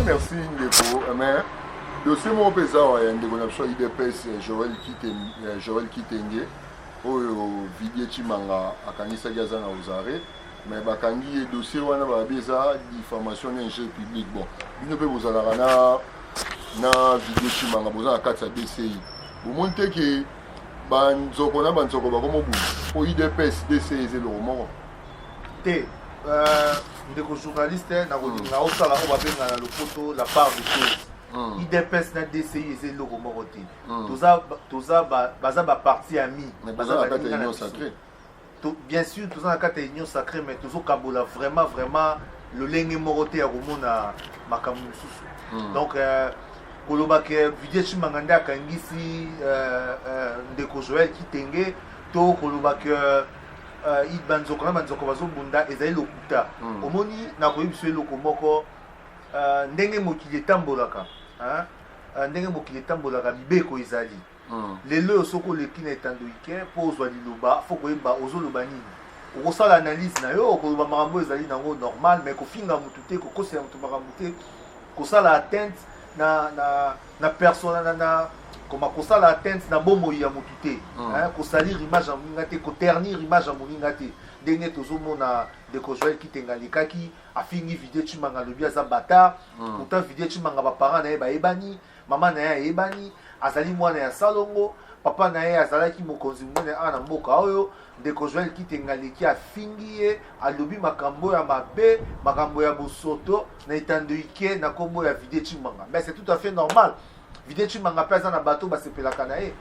merci Ndeko. Mais dossier mon pesant ya Ndeko na so IDPS Joël Kitenge oyo vidie chimanga akanisa gaza na uzare mais bakangi dossier wana ba beza diffamation d'intérêt public bon bino pe bozala na vidie chimanga bozala kati ya DCI bu monte ke banzoko na banzoko bakomo bu o IDPS DCI ezelo moko te Ndeko journaliste na kodinga osala o babenga na lopoto la part des choses IDPS na DCI ezelo moko te toza baza ba parti ami baza ba union sacrée bien sûr toza na kata union sacrée mais tozo kabola vraiment le lenge moko te ya komona makambo mosusu donc koloba ke vidie chimanga nde akangisi Ndeko Joël Kitenge to koloba ke banzoko na banzoko bazobunda ezali lokuta omoni na koyebiso eloko moko ndenge mokili etambolaka mibeko ezali lelo soko leki na etando ike po ozwa liloba fo koyeba ozoloba nini okosala analyse na yo okoloba makambo ezali nango normal mais kofinga mutu te kokosela mutu makambo te kosala atteinte na persona na koma kosala atteinte na bomoi ya mutu te kosalir image ya moninga te koternir image ya moninga te ndenge tozomona Ndeko Joël Kitenge alekaki afingi vidie chimanga lobi aza bata pourtant vidie chimanga baparent na ye bayebani mama na ye ayebani azali mwana ya salongo papa na ye azalaki mokonzi monene na mboka oyo Ndeko Joël Kitenge aleki afingi ye alobi makambo ya mabe makambo ya bosoto na etando ike na kombo ya vidie chimanga mais c'est tout à fait normal vidie chimanga pe aza na bato basepelaka na ye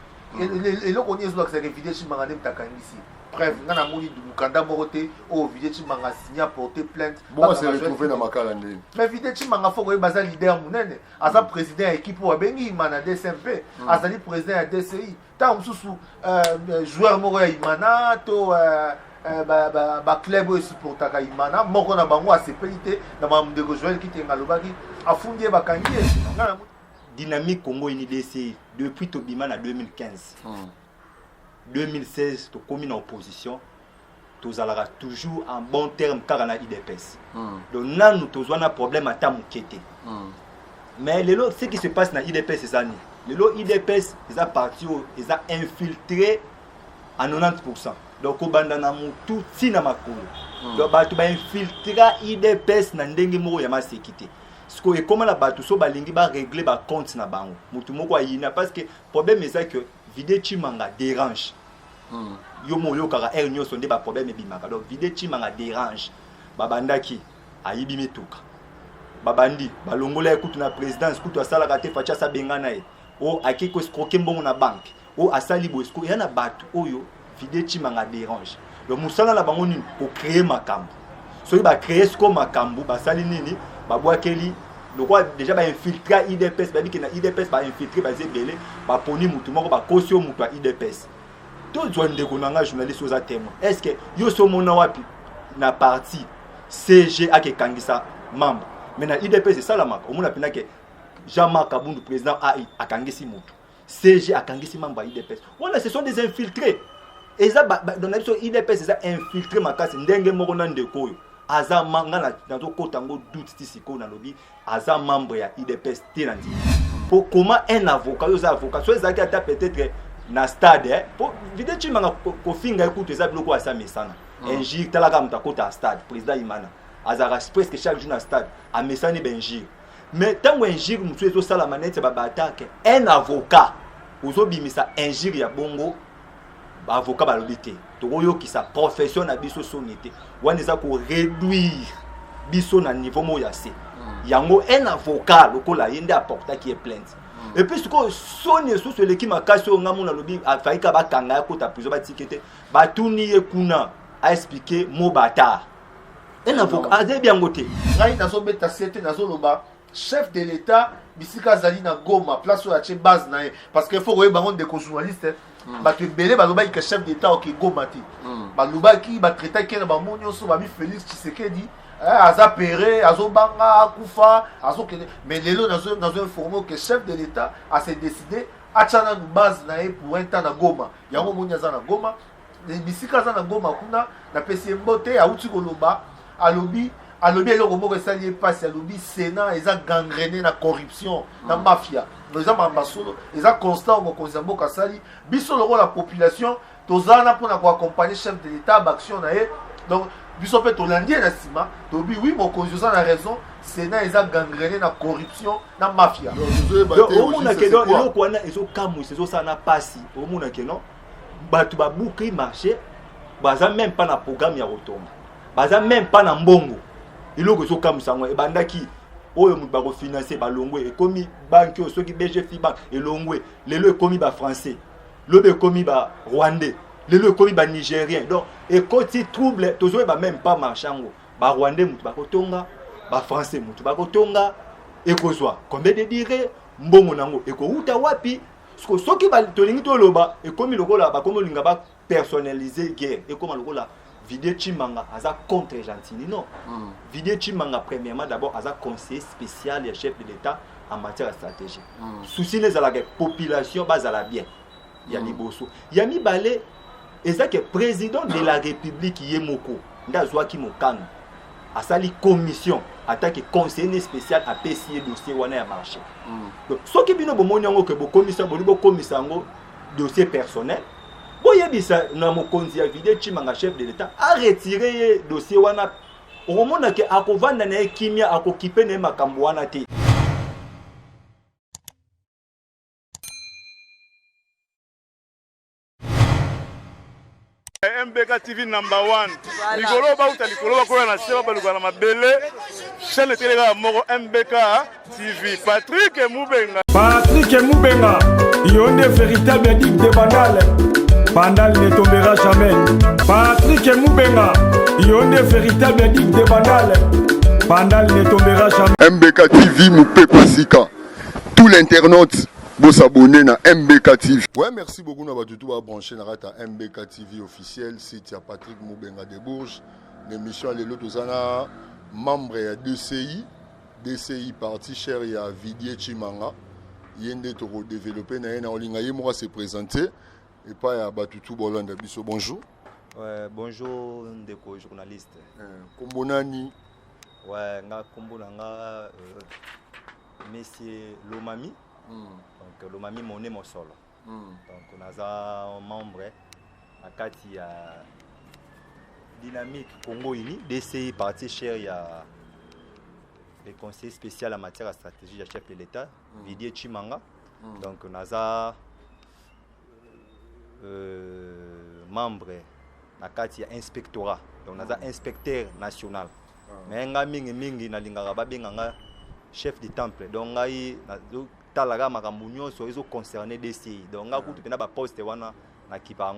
eloko oni ezolakisaka vidie chimanga nde mutakangisi bref nga namoni mukanda moko te oyo vidie chimanga signa porter plainte bon se retrouver na makala ndeni mais vidie chimanga fo koyeba aza leader munene aza président ya équipe oyo abengi ima na DSMP azali président ya DCI ntango mosusu joueur moko ya imana to baclub oyo esupportaka imana moko na bango asepeli te na makambo Ndeko Joël Kitenge alobaki afundi ye bakangi ye dynamique Congo ini DCI depuis Tobima na 2015 2016 to komi na opposition tozalaka toujours en bon terme kaka na IDPS donc nanu tozwa na problème ata mokete mais lelo ce qui se passe na IDPS ezani lelo IDPS eza parti eza infiltré à 90% donc obanda na mutu tina makolo donc bato ba infiltra IDPS na ndenge moko ya masekite siko ekoma na bato so balingi ba régler ba compte na bango mutu moko ayina parce que problème est ça que vidie chimanga dérange yo moyo kaka ernyo sonde ba problème ebimaka donc vidie chimanga dérange babandaki ayibi mituka babandi balongola ekutu na présidence kutu asala kate facha sa bengana e o akiko escroquer mbongo na banque o asali bo escroquer yana bato oyo vidie chimanga dérange donc musala la bango nini ko créer makambo so ba créer sko makambo basali nini babwakeli lokwa déjà ba infiltrer IDPS ba biki na IDPS ba infiltrer ba zebele ba poni mutu moko ba kosio mutu a IDPS to zwa Ndeko nanga journaliste oza témoin est-ce que yo so mona wapi na parti CG akekangisa membre mais na IDPS c'est ça la marque omona pina ke Jean-Marc Kabundu président AI akangisi mutu CG akangisi membre IDPS voilà ce sont des infiltrés et ça dans la IDPS c'est infiltré makasi ndenge moko na Ndeko oyo aza manga na to kotango doute tisiko na lobby aza membre ya IDPS tenandi pour comment un avocat yo za avocat so ezaki ata peut-être na stade pour vidie chimanga ko finga écoute eza biloko asa mesana injire talaka mutakota stade président Imana azara presque chaque jour na stade a mesani benjire mais tango injire mutu ezo sala manette ba attaque un avocat ozobimisa injire ya bongo ba avocat ba lobité toyo ki sa profession na biso sonité wana za ko réduire biso na niveau mo ya C yango un avocat lokola yende apporta qui est plainte et puis ce que sonné sous l'équipe makasi on ngamona lobi afaika ba kanga ya kota prison ba tikete ba tuni ekuna a expliquer mo bata un avocat azé bien ngote ngai nazo beta sete nazo loba chef de l'état bisika zali na Goma place où ache base na parce que faut que bango de journaliste bato ebele balobaki ke chef d'état oke Goma te balobaki batraitaki na bango nyonso babi Félix Tshisekedi aza pere azobanga akufa azokende mais lelo nazo informer que chef de l'état a se décidé achana na base na pour un temps na Goma yango moni aza na Goma bisika aza na Goma kuna na pesi mbote auti koloba alobi alobi eloko moko esali epasi alobi Sénat eza gangrené na corruption na mafia eza makambo solo eza constant mokonzi ya mboka asali biso lokola population tozala na mpona koaccompagner chef de l'état baaction na ye donc biso mpe tolandi ye na nsima tolobi oui mokonzi oza na raison Sénat eza gangrené na corruption na mafia omonake eloko wana ezokamwisa ezosala na pasi omonake non bato babuki marché baza même pas na programme ya kotonga baza même pas na mbongo eloko ezokamwisa yango ebandaki oyo moto bakofinanse balongwe ekomi banki oyo soki BGF bank elongwe lelo ekomi bafrançais lobe ekomi barwandais lelo ekomi banigérien donc ekoti trouble tozoyeba même pas marché yango barwandais moto bakotonga bafrançais moto bakotonga ekozwa combien de dire mbongo nango ekouta wapi soki tolingi toloba ekomi lokola bakomi olinga bapersonnaliser guerre ekoma lokola Vidé Chimanga aza contre Gentili non. Vidé Chimanga premièrement d'abord aza conseiller spécial et chef de l'État en matière de stratégie. Souci les la population bazala bien. Ya liboso. Ya mi balé eza que président de la République Yemoko ndazwa ki mokano. Asali commission attaque conseiller spécial à PCA dossier wana ya marché. Donc soki bino bomoni yango ke bo commission ngo dossier personnel. Boyebisa na mokonzi ya Vidé Chimanga chef de l'État a retiré dossier wana omona ke akovanda na kimia akokipe na makambo wana te. MBK TV number 1. Likolo ba uta likolo ba ko na seba baluka na mabele. Chaîne télé moko MBK TV. Patrick Moubenga, Yonde véritable digue de Bandal. Bandal ne tombera jamais. Patrick Moubenga, Yonde véritable digue de Bandal. Bandal ne tombera jamais. MBK TV Moupé Kwasika. Tout l'internaute vous s'abonner à MBK TV. Ouais, merci beaucoup d'avoir tout branché dans MBK TV officiel. C'est Patrick Moubenga de Bourges. L'émission est l'autre membre de DCI parti cher il y a Vidé Chimanga. Yende toko développé na olinga yemora se présenter et pas ya Batutu Bolanda biso bonjour. Ouais, bonjour ndeko journaliste. Kombonani. Ouais, nga kombo nga monsieur Lomami. Donc Lomami moné mon solo. Donc on a un membre à kati ya Dynamique Congo Uni, DCI parti cher il y a le conseiller spécial en matière de stratégie du chef de l'État, Vidé Chimanga. Donc, on a membre de l'inspectorat. Donc, on a inspecteur national. Mais on a un chef de temple. Donc, on a un concerné DCI. Donc, on a un poste qui va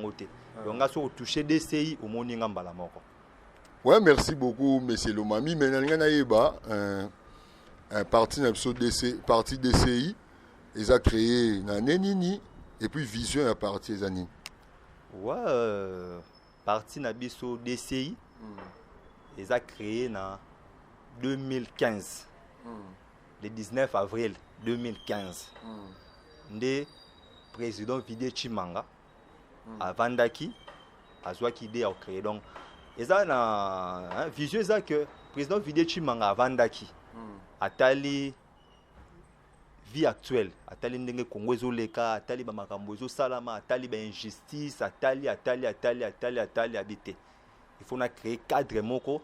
donc, on a touché DCI au monde. Ouais, merci beaucoup, monsieur Lomami. Maintenant, un parti DCI, ils ont créé Nanenini et puis Vision à parti des années. Ouais, parti Nabiso DCI, ils ont créé en 2015, le 19 avril 2015. Le président Vidé Chimanga, à Vandaki, a idée à créer. Donc, ils ont une vision que le président Vidé Chimanga à Vandaki. Atali vie actuelle atali ndenge Congo ezoleka atali ba makambo ezosalama atali ba injustice atali habité il faut na créer cadre moko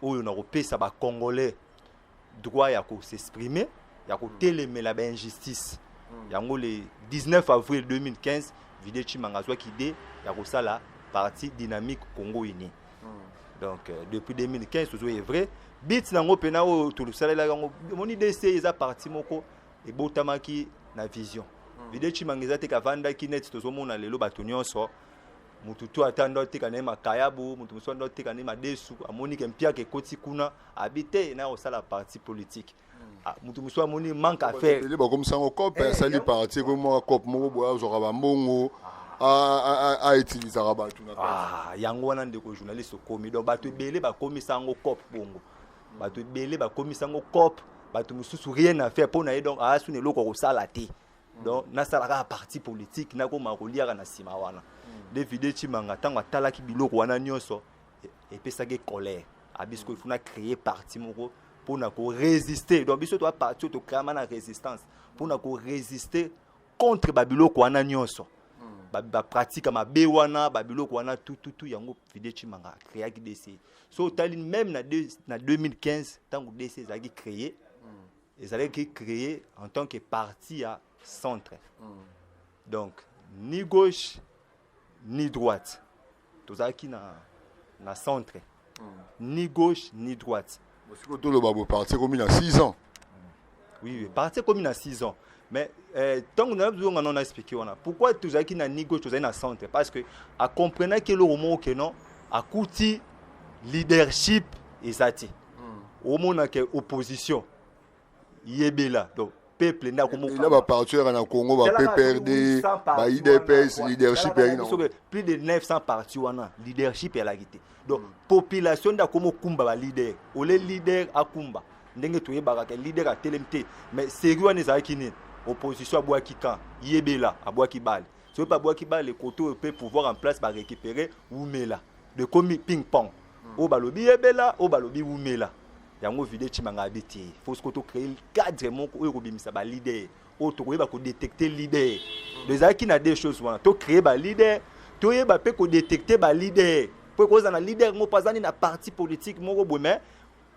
oyo na kopesa ba congolais droit ya ko s'exprimer ya ko telemela ba injustice yango le 19 avril 2015 Vidé Chimanga zwa kide ya ko sala parti Dynamique Congo Uni. Donc depuis 2015 toujours est vrai bit nango pena o tout salela yango moni DC eza parti moko e botamaki na vision Vidé Chimanga eza te ka vanda ki net tozomona lelo bato nyonso mututu atanda te kana makayabu mutu musondo te kana madesu amoni ke mpia ke koti kuna habité na o sala parti politique mutu muso amoni manque à faire ele ba comme ça au cop sali parti comme moi cop moko boya zo ba mbongo a utiliser rabatu na yango wana ndeko journaliste komi donc bato belé ba komisa ngo cop bongo bato belé ba komisa ngo cop bato mususu rien à faire pour na donc asu ne loko ko sala te donc na sala ka parti politique na ko makoliaka na sima wana de Vidé Chimanga tango atalaki biloko wana nyonso epesaki colère il faut créer parti pour résister. Donc biso doit partir to créer na résistance pour résister contre babilo ko ana nyonso. Ba pratique ma bewana babilo ko ana tout yango Vide Chimanga créer qui DC. So taline même na 2015 tant que DC a créé ils allaient créer en tant que parti à centre. Donc ni gauche ni droite. Tout ça qui na centre. Ni gauche ni droite. Parce que tout le parti comme il a 6 ans. Oui, parti comme il a 6 ans. Mais tant qu'on a besoin d'en expliquer, pourquoi tout ça qui n'a ni gauche, tout ça na centre? Parce que à comprendre que le roman que non, à côté leadership et ça au moment que opposition yebela donc peuple n'a comme il a partir en Congo va PPRD ba IDPS leadership plus de 900 partis wana leadership ya la gité donc population da comme kumba ba leader o le leader akumba ndenge to yebaka ke leader a TLMT mais sérieux ne za kini opposition aboa kikan yebela aboa kibali so pas aboa kibali koto peut pouvoir en place ba récupérer Wumela de comme ping pong o balobi yebela o balobi Wumela yango Vide Chimanga habité faut ce que to créer cadre mon ko bimisa ba leader o to ko ba ko détecter leader les aki na des choses wana to créer ba leader to yeba pe ko détecter ba leader pour ko za na leader mo pazani na parti politique mo bo mais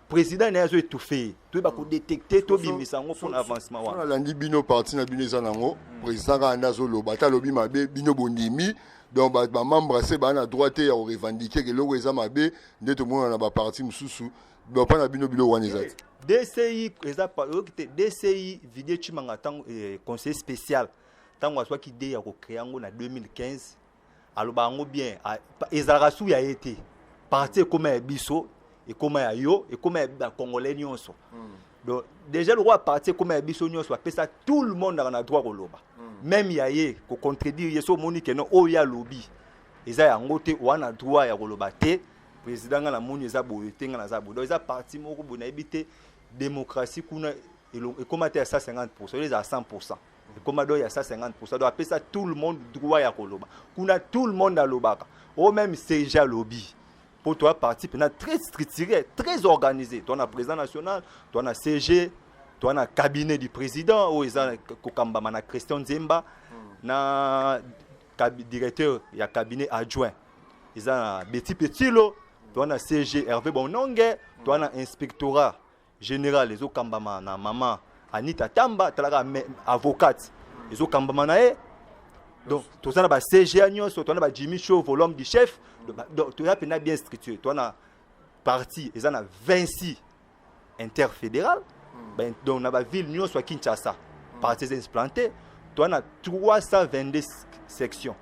président na zo étouffé to ba ko détecter to bimisa ngo pour avancement wana la ndi bino parti na bino zanango président ka ndazo loba ta lobi mabe bino bondimi donc ba membre c'est ba na droite ya revendiquer que lo eza mabe ndeto mo na ba parti mususu donc pas na bino bilo wanizati DCI DCI Vide Chimanga tant conseil spécial tant soit qui dé ya ko créer ngo na 2015 aloba ngo bien ezarasu ya été parti comme biso et comme yo et comme ba congolais nyonso donc déjà le roi parti comme biso nyonso appelle ça tout le monde a droit koloba même yaye ko contredire yeso monique non o ya lobby eza ya ngote wana droit ya koloba te président na moni eza boyeté na za bodo eza parti moko bona ebité démocratie kuna et comment à 150% les à 100% et comment do ya 150% doit appeler ça tout le monde droit ya koloba kuna tout le monde a lobaka au même CG lobby pour toi parti pendant très structuré très organisé toi na président national toi na CG toi na cabinet du président ou eza kokamba na Christian Nzemba na directeur ya cabinet adjoint eza Betty Petilo toi na CG Hervé Bononge toi na inspectorat général les okambama na maman Anita Tamba talaka avocate les okambama na donc tout ça na ba CG nyonso toi na ba Jimmy Show volume du chef donc tu as bien structuré toi na parti ils en a 26 interfédéral donc na ba ville nyonso Kinshasa parti implanté toi na 322 sections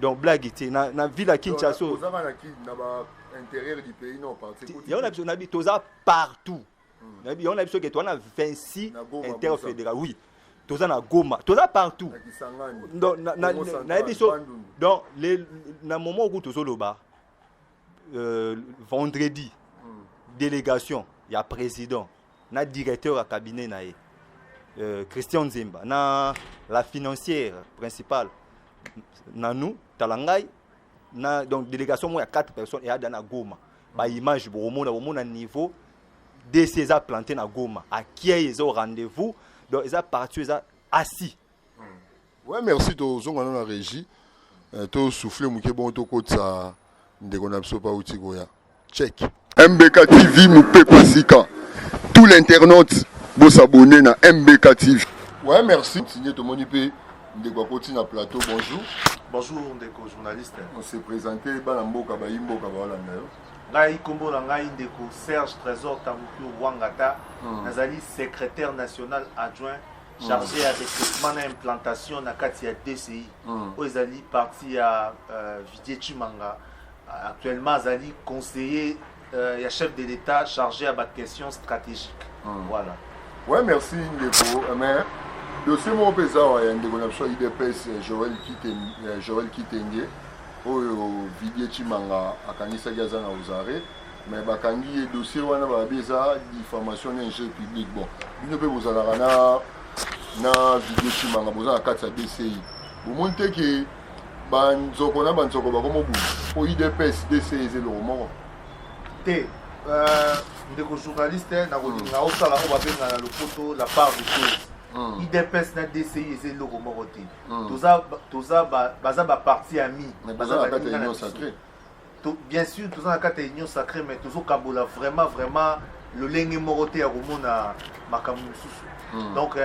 donc blague était na ville à Kinshasa vous avez intérieur du pays non parti il y a on habite partout on a que toi na 26 interfédéral oui tous na Goma tous partout donc donc na moment où tous loba vendredi délégation il y a président na directeur à cabinet na Christian Nzemba na la financière principale na nous talangai na donc délégation moi il y a 4 personnes et à na Goma ba image au monde niveau DC a planté na Goma à qui ils ont rendez-vous donc ils ont parti ils ont assis ouais merci to zonga na régie to souffler muke bon to kotsa ndeko na biso pa utikoya check MBK TV mupe pasika tout l'internaute vous s'abonner na MBK TV ouais merci signé to monipe ndeko koti na plateau bonjour bonjour ndeko journaliste on s'est présenté bana mboka ba yimboka ba wala nayo ngai kombo na ngai ndeko Serge Trésor Tambuku Wangata nazali secrétaire national adjoint chargé à développement et implantation na kati ya DCI ozali parti à Vide Chimanga actuellement azali conseiller ya chef de l'État chargé à la question stratégique voilà ouais merci ndeko mais dossier mon pesa wa ndeko na biso IDPS Joël Kitenge oyo Vide Chimanga akanisa gaza na uzare mais bakangi dossier wana ba beza diffamation d'intérêt public bon bino pe bozalaka na Vide Chimanga boza kati ya DCI bomonte ke banzoko na banzoko bakomo bu o IDPS DCI ezelo moko te ndeko journaliste na osala oyo babenga na lopoto la part des choses. IDPS na DCI eza eloko moko te. Baza baparti ami. Baza na kati ya union sacrée. Bien sûr, toza na kati ya union sacrée, mais tozokabola vraiment lolenge moko te ya komona makambo mosusu. Donc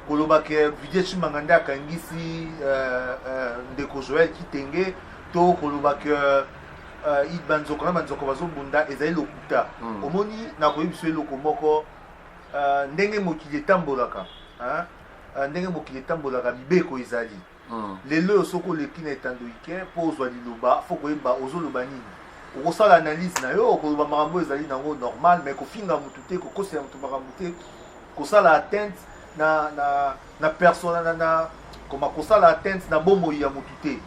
koloba ke Didier Chimanga nde akangisi ndeko Joël Kitenge to koloba ke banzoko na banzoko bazobunda ezali lokuta. Omoni nakoyebi biso eloko moko ndenge mokili etambolaka. Ndenge mokili etambolaka mibeko ezali. Lelo soko oleki na etando ike mpo ozwa liloba fo koyeba ozoloba nini. Okosala analyse na yo okoloba makambo ezali nango normal, mais kofinga mutu te kokosela mutu makambo te kosala atteinte na persona na koma kosala atteinte na bomoi ya mutu te,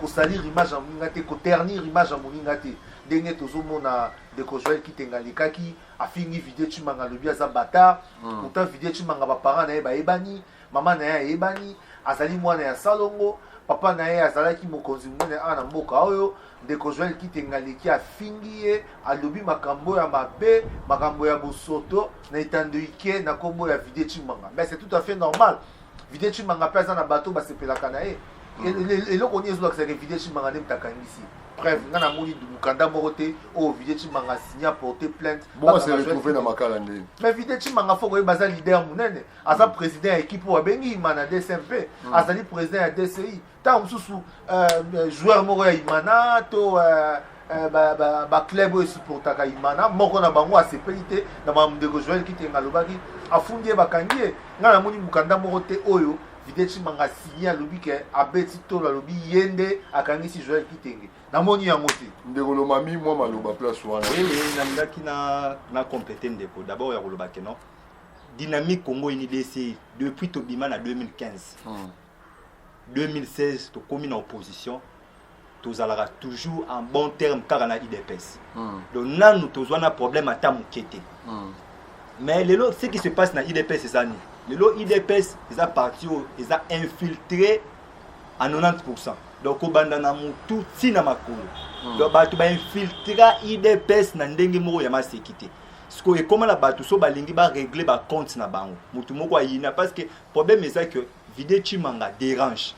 kosalir image ya moninga te, koternir image ya moninga te. Ndenge tozomona ndeko Joël Kitenge alekaki afingi Didier Chimanga alobi aza bata, pourtant Didier Chimanga baparent na ye bayebani, mama na ye ayebani, azali mwana ya salongo, papa na ye azalaki mokonzi munene ana mboka oyo. Ndeko Joël Kitenge aleki afingi ye alobi makambo ya mabe, makambo ya bosoto na etando ike na kombo ya Didier Chimanga. Mais c'est tout à fait normal. Didier Chimanga pe aza na bato basepelaka na ye. Eloko ni ezolakisa ke Didier Chimanga nde mutakangisi. Bref, nga na moni mukanda moko te o Didier Chimanga signa porter plainte. Bon, c'est retrouvé na makala ndeni. Mais Didier Chimanga foko ye baza leader munene, aza président ya équipe wa bengi imana DSMP, azali président ya DCI. Ta mususu joueur moko ya imana to ba club oyo supportaka imana moko na bango asepeli te na ndeko Joël Kitenge alobaki afundi ye bakangi ye. Nga na moni mukanda moko te oyo Didier Chimanga signé alobi ke abeti tolo alobi yende akangisi Joël Kitenge. Namoni yango te. Ndeko lomami mwa maloba place wana. Oui, namdaki na compléter ndeko. D'abord ya koloba ke non. Dynamique Congo UNIDC depuis Tobima na 2015. 2016 to komi na opposition. Tozalaka toujours en bon terme car na IDPS. Donc là nous tozwa na problème ata mukete. Mais ce qui se passe na IDPS c'est ça ni. Le IDPS ils a parti ils a infiltré à 90%. Donc au bandana mutu tina makolo. Donc batu ba infiltrer IDPS na ndenge moko ya masekité. Ce que comment la batu so balingi ba régler ba compte na bango. Mutu moko ayina parce que problème est ça que Didier Chimanga dérange.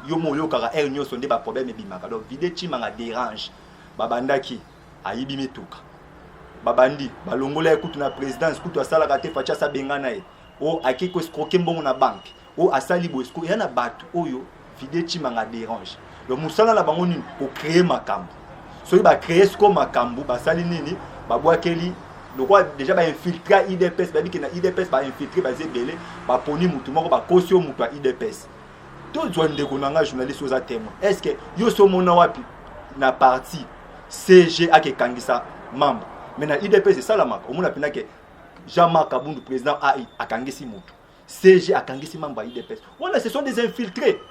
Yo mo yo kaka er nyoso nde ba problème bimaka. Donc Didier Chimanga dérange. Babandaki ayibi mituka. Babandi balongola ekutu na présidence kutu asala kate facha sa bengana e. O akiko escroquer mbongo na banque. O asali bo escroquer yana batu oyo Didier Chimanga dérange. Donc musala la bango nini ko créer makambo. So ba créer ce ko makambo basali nini babwakeli lokwa déjà ba infiltrer IDPS ba biki na IDPS ba infiltrer ba zebele ba poni mutu moko ba kosio mutu a IDPS. To zwande ko nanga journaliste oza témoin. Est-ce que yo so mona wapi na parti CG ake kangisa membre. Mais na IDPS c'est ça la marque. Omona pina ke Jean-Marc Kabundu président AI akangisi mutu. CG akangisi membre IDPS. Voilà, ce sont des infiltrés.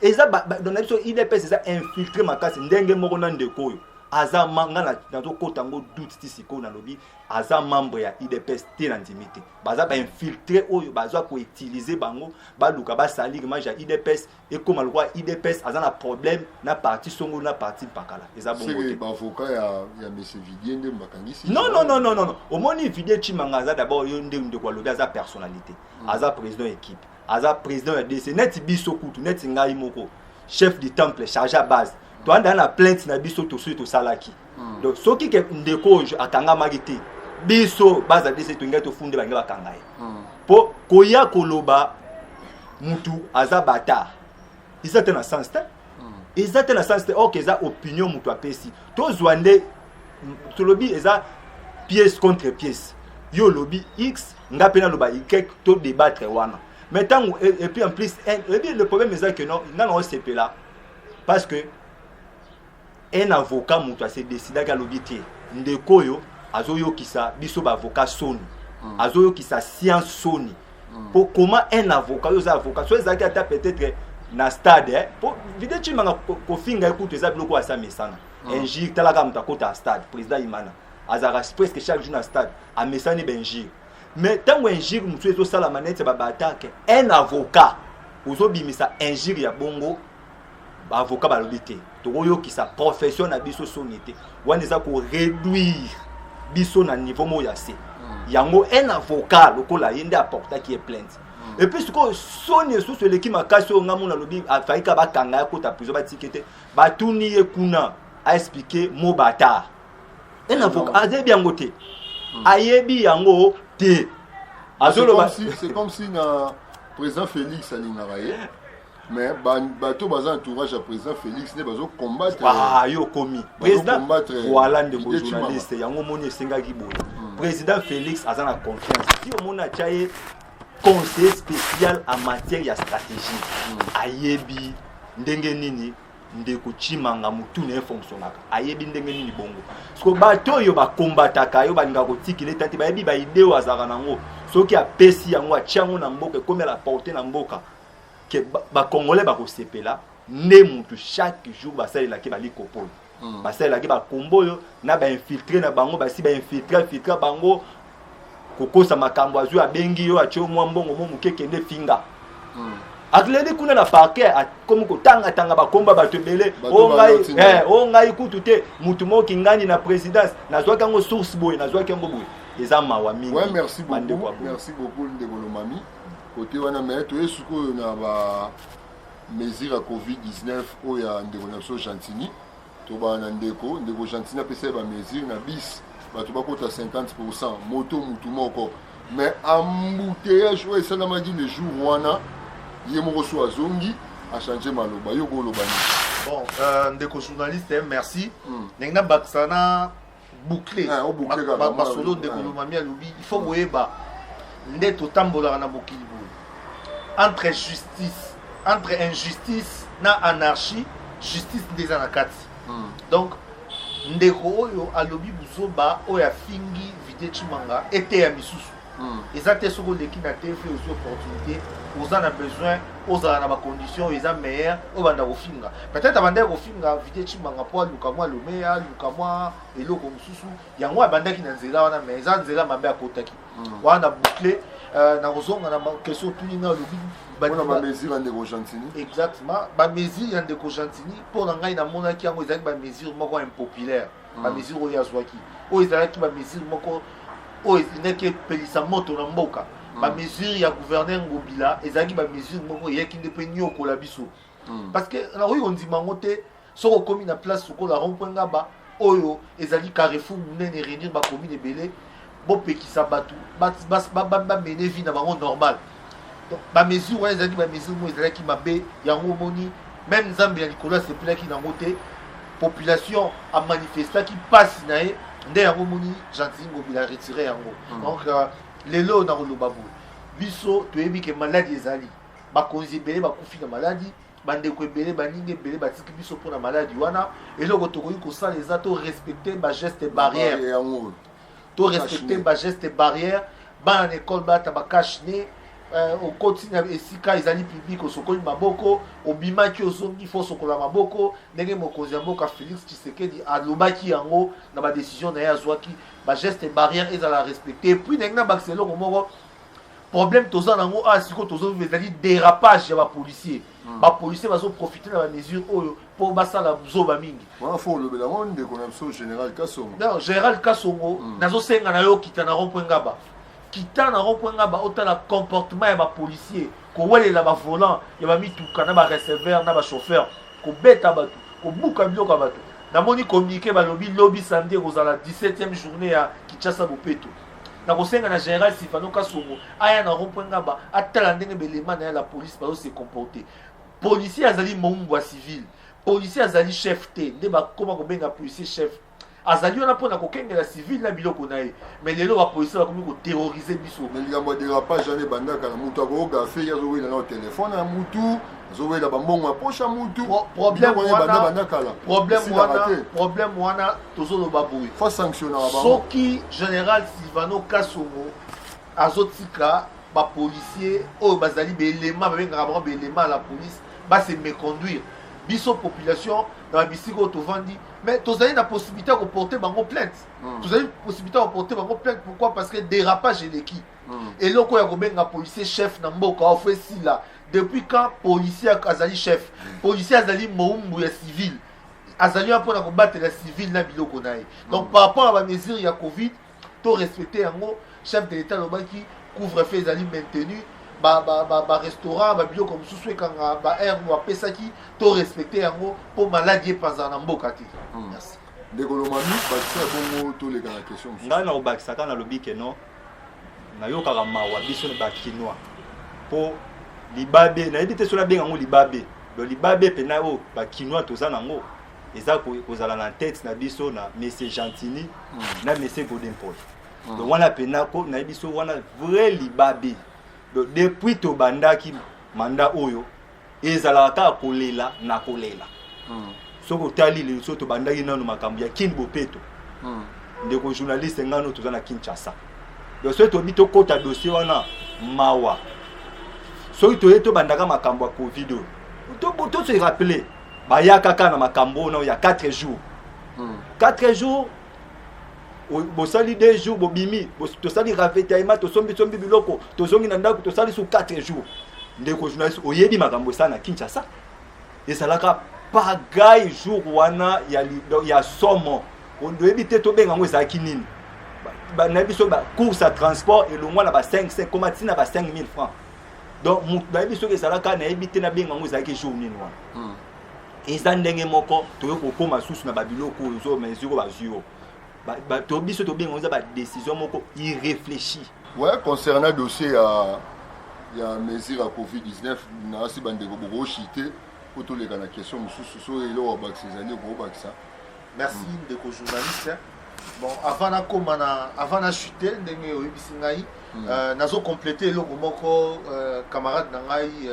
Et ça dans la IDPS ça infiltré makasi ndenge moko na ndeko oyo. Aza manga na to kotango doute tisiko na lobby aza membre ya IDPS te na intimité. Baza ba infiltré oyo baza ko utiliser bango ba luka ba salir image ya IDPS et comme le roi IDPS aza na problème na parti songo na parti pakala. Eza bongo te. C'est ba avocat ya monsieur Vidier nde makangisi. Non. Omoni Vidier Chimanga aza d'abord yo nde ko lobby aza personnalité. Aza président équipe. Aza président de DC net biso kutu net ngai moko chef du temple chargé à base to anda na plainte na biso to suite to salaki donc soki ke ndeko akanga magite biso base DC to ngai to funde bangi bakanga po koya koloba mutu aza bata izate na sens te izate na sens te OK za opinion mutu apesi to zwande to lobby eza pièce contre pièce yo lobby X ngapena loba Y to débattre wana. Maintenant, et puis en plus, le problème est que non, on s'est là. Parce que un avocat mouta s'est décidé à l'obité. Ndekoyo, azoyo qui sa biso avocat soni. Azoyo qui sa science soni. Pour comment un avocat, yo avocat, soit ça qui a peut-être na stade, pour Didier Chimanga ko finga écoute ça bloko à sa mesana. Un jour talaka mta kota stade, président Imana. Azara presque chaque jour na stade, a mesani benjir. Mais tant un jour nous faisons ça la manette ba attaque un avocat ozobimisa un jour ya bongo avocat ba lobité to yo ki sa profession na biso sonité wana za ko réduire biso na niveau mo ya se yango un avocat lokola yende apporta qui est plainte et puis ce que sonne sous le qui makasi on ngamona lobi afaika bakanga ya kota prison ba tikete batuni ekuna a expliquer mo bata un avocat azebi yango te ayebi yango te c'est comme si na président Félix Alingaraye mais bateau bazan entourage à président Félix ne bazo combattre yo komi président voilà ndeko journaliste yango moni senga ki boye président Félix azana confiance si au mona chaye conseiller spécial en matière ya stratégie ayebi ndenge nini ndeko chimanga mutu ne fonctionnaka ayebi ndenge nini bongo sko bato yo ba combataka yo balinga ko tikile tati bayebi ba idée azaka nango soki apesi yango achango na mboka comme la porter na mboka que ba congolais ba ko sepela ne mutu chaque jour ba sala ki ba likopolo ba sala ki ba komboyo na ba infiltrer na bango ba si ba infiltrer bango kokosa makambo azu abengi yo acho mwa mbongo mo mukeke nde finga akledi kuna na parquet comme ko tanga ba komba ba tebele o ngai kutu te mutu mo kingani na présidence na zwa kango source boy na zwa kango boy eza mawa mingi ouais merci beaucoup ndeko Lomami côté wana mais to esuko na ba mesure à Covid-19 oya ndeko na so Gentini to ba na ndeko Gentini apesa ba mesure na bis bato bakota 50% moto mutu moko mais embouteillage ouais ça na magi le jour wana yemoko so azongi a changer maloba yo go lobani bon ndeko journaliste merci nenga baksana boucler ma solo ndeko Lomami alobi il faut boyeba nde totambola na mokili entre injustice na anarchie justice ndeza na kati donc ndeko oyo alobi buzoba oyo afingi vide chimanga ete ya misusu eza te soko leki na te fait aussi opportunité oza na besoin ozala na ba conditions eza meilleur obanda kofinga peut-être abanda kofinga vide chimanga po aluka mwa lomeya aluka mwa eloko mususu yango abandaki na nzela wana mais eza nzela mabe akotaki wana boucler na kozonga na question tuninga lobi ba mesure ndeko Gentini exactement ba mesure ya ndeko Gentini pour na ngai na mona ki yango ezaki ba mesure moko impopulaire ba mesure oyo azwaki oyo ezalaki ba mesure moko oyo ezinaki pelisa moto na mboka ba mesure ya gouverneur Ngobila ezalaki ba mesure moko yeki nde pe nyokola biso parce que na oyo ondima ngote soko komi na place soko la rond-point ngaba oyo ezali Carrefour munene réunir ba commune ebele bopekisa batu ba mener vie na bango normal donc ba mesure wana ezalaki ba mesure mo ezalaki mabe yango moni même Nzambe ya Nicolas sepelaki nango te population a manifesté qui passe na ye nde yango moni Gentini Ngobila retiré yango donc lelo na koloba bo biso toyebi ke maladie ezali bakonzi ebele bakufi na maladie bandeko ebele baninga ebele batiki biso mpona maladie wana eloko tokoki kosala eza to respecter ba geste barrière to respecter ba geste barrière bana na école bata bakache ne okoti na esika ezali public osokoli maboko obimaki ozongi fo sokola maboko ndenge mokonzi ya mboka Félix Tshisekedi alobaki yango na ba décision na ye azwaki ba geste barrière ezala respecter puis ndenge na bakiselo moko problème toza nango asiko tozo ezali dérapage ya ba policier ba policier bazo profiter na ba mesure oyo po basala zoba mingi wana fo lobela monde ko na so général Kasongo non général Kasongo nazo senga na yo kitana rond-point ngaba kita na rond-point ngaba otala comportement ya ba policier ko welela ba volant ya ba mituka na ba receveur na ba chauffeur ko beta batu ko buka biloko batu na moni communiquer ba lobby samedi kozala 17e journée ya Kinshasa Bopeto na kosenga na général Sifano Kasongo aya na rond-point ngaba atala ndenge belema na la police bazo se comporter policier azali mombwa civil policier azali chef te nde ba koma ko benga policier chef azali wana pona kokengela civil na biloko na ye mais lelo ba policier bakomi ko terroriser biso mais likambo dérapage jamais bandaka na mutu akoga fe ya zowe na téléphone na mutu zowe la bambongo ya poche mutu problème wana tozoloba boye faut sanctionner ba soki général Sylvano Kasongo azotika ba policier o bazali belema babengaka bango belema la police ba se méconduire biso population dans bisiko to vandi mais tozali na possibilité de porter bango plainte tozali possibilité de porter bango plainte pourquoi parce que dérapage eleki et loko ya kobenga policier chef na mboka ofesi là depuis quand policier azali chef policier azali moumbu ya civil azali mpona kobattre la civil na biloko na ye donc par rapport à ba mesure ya Covid to respecter yango chef de l'état lobaki couvre-feu ezali maintenu restaurant biloko mosusu ekanga aire bapesaki to respecter yango mpo maladi epanzala na mboka te. Merci. ndeko lomami bakisa bongo toleka na question mosusu. ngai na kobakisaka nalobi ke non nayokaka mawa biso na bakinois mpo libabe nayebi te soki abenga yango libabe do libabe mpena oyo bakinois toza nango eza kozala na tete na biso na monsieur Gentini na monsieur Godin Paul. donc wana mpena ko nayebi so wana vrai libabe. donc depuis tobandaki manda oyo ezalaka kaka kolela na kolela. soki otali lelo so tobandaki nano makambo ya Kin Bopeto ndeko journaliste ngano toza na Kinshasa. donc soki tobi tokota dossier wana mawa soki toye tobandaka makambo ya covid oyo to se rappeler bayaka kaka na makambo na ya 4 jours 4 jours bosali 2 jours bobimi tosali ravitaillement tosombi biloko tozongi na ndako tosali sur 4 jours ndeko journaliste oyebi makambo sana na Kinshasa ezalaka pagaille jour wana ya somo oyebi te tobenga ngo ezalaki nini nayebi so course à transport elongwa na ba 5 koma tina ba 5000 francs. donc nayebi soki ezalaka nayebi te nabenga ngo ezalaki jour nini wana eza ndenge moko toye kokoma susu na babiloko oyo mesure bazio biso tobenga ngo eza badécision moko irréfléchie. Ouais, concernant dossier ya mesure ya covid-19 nasi bandeko bokoshite po toleka na question mosusu so eloko bakisa ezali okobakisa. Merci ndeko journaliste. Bon, avant na chuter ndenge oyebisi ngai nazo compléter eloko moko camarade na ngai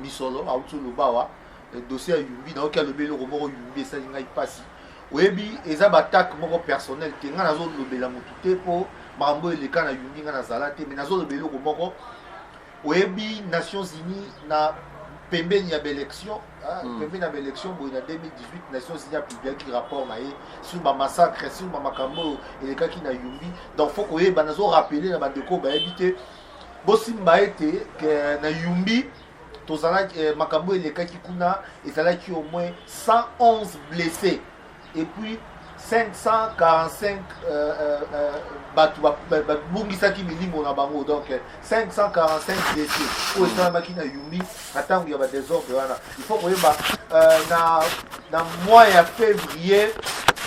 Misolo autu lobawa dossier ya Yumbi na okia lobe eloko moko Yumbi esali ngai pasi oyebi eza batak moko personnel te ngai nazo lobela motu te po makambo eleka na Yumbi ngai nazala te mais nazo lobela eloko moko oyebi Nations Unies na pembeni ya élection pembeni ya élection boye na 2018 Nations Unies a publié rapport na sur ba massacre sur ba makambo elekaki na Yumbi. donc faut que banazo rappeler na bandeko bayebi te bosimba ete que na Yumbi tozala makambo elekaki kuna ezalaki au moins 111 blessés et puis 545 bungisaki milingo na bango. donc 545 blessés oyo esalamaki na Yumbi na ntango ya badésordre wana. il faut koyeba na mois ya février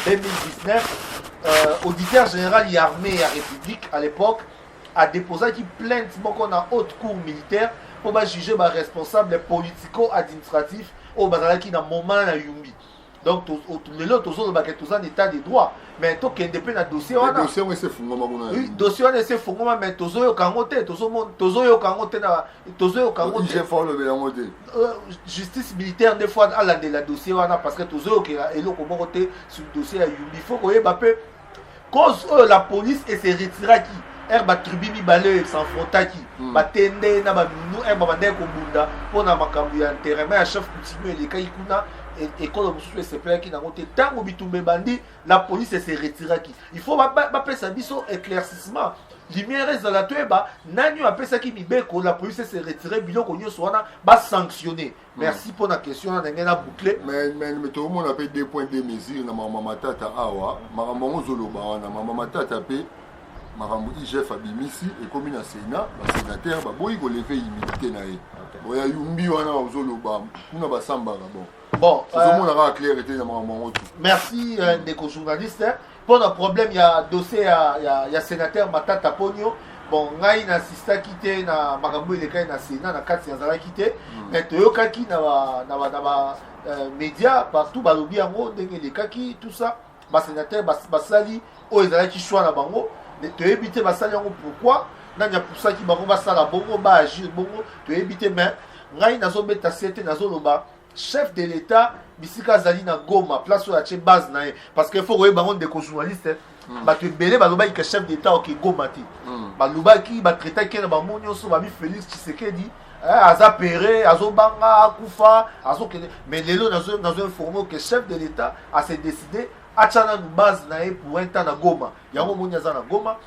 2019 auditeur général ya armée ya république à l'époque a déposé une plainte moko na haute cour militaire pour juger ba responsable politico-administratif au bazalaki na moment na Yumbi. donc lelo tozo ba que tous en état de droit mais to kende pe na dossier wana dossier on se fungoma kuna oui dossier wana se fungoma mais tozo yo kangote tozo yo kangote na tozo yo kangote j'ai fait le belango de justice militaire des fois à la de la dossier wana parce que tozo yo ke eloko moko te sur dossier ya Yumbi. faut ko yeba pe cause la police et se retiraki ba tribu mibale s'enfrontaki batende na ba minu ba bande ko bunda pona makambu ya terrain mais chef coutumier les kai kuna et quand on se plaît qui n'a monté tant au bitumbe bandi la police se retiraki. il faut ba pesa biso éclaircissement lumière za la tueba nani a pesa ki mibeko la police se retirer biloko nyo sona ba sanctionner. merci pour la question na ngena boucler mais tout le monde a fait 2 points de mesure na mama matata awa makambo zoloba na mama matata pe makambo IGF abimisi ekomi na Sénat ba sénateur ba boyi ko lever immunité na ye oya Yumbi wana ozoloba kuna basambaka bon merci ndeko journaliste. Pour le problème il y a dossier il y a sénateur Matata Ponyo. bon ngai na sista kité na makambo elekai na Sénat na kati ya zala kité mais toyokaki na média partout balobi yango ndenge elekaki tout ça ba sénateur basali o ezalaki choix na bango toyebi te basali yango pourquoi nanya pusaki bango basala bongo ba agir bongo toyebi te mais ngai nazobeta sete nazoloba chef de l'état bisika zali na Goma place oyo atie base na ye parce que faut koyeba bango ndeko journaliste bato ebele balobaki ke chef d'état oke Goma te balobaki batraitaki na bango nyonso bami Félix Tshisekedi aza pere azobanga akufa azokende mais lelo nazo informé que chef de l'état a se décidé atia nanu base na ye pour un temps na Goma yango moni aza na Goma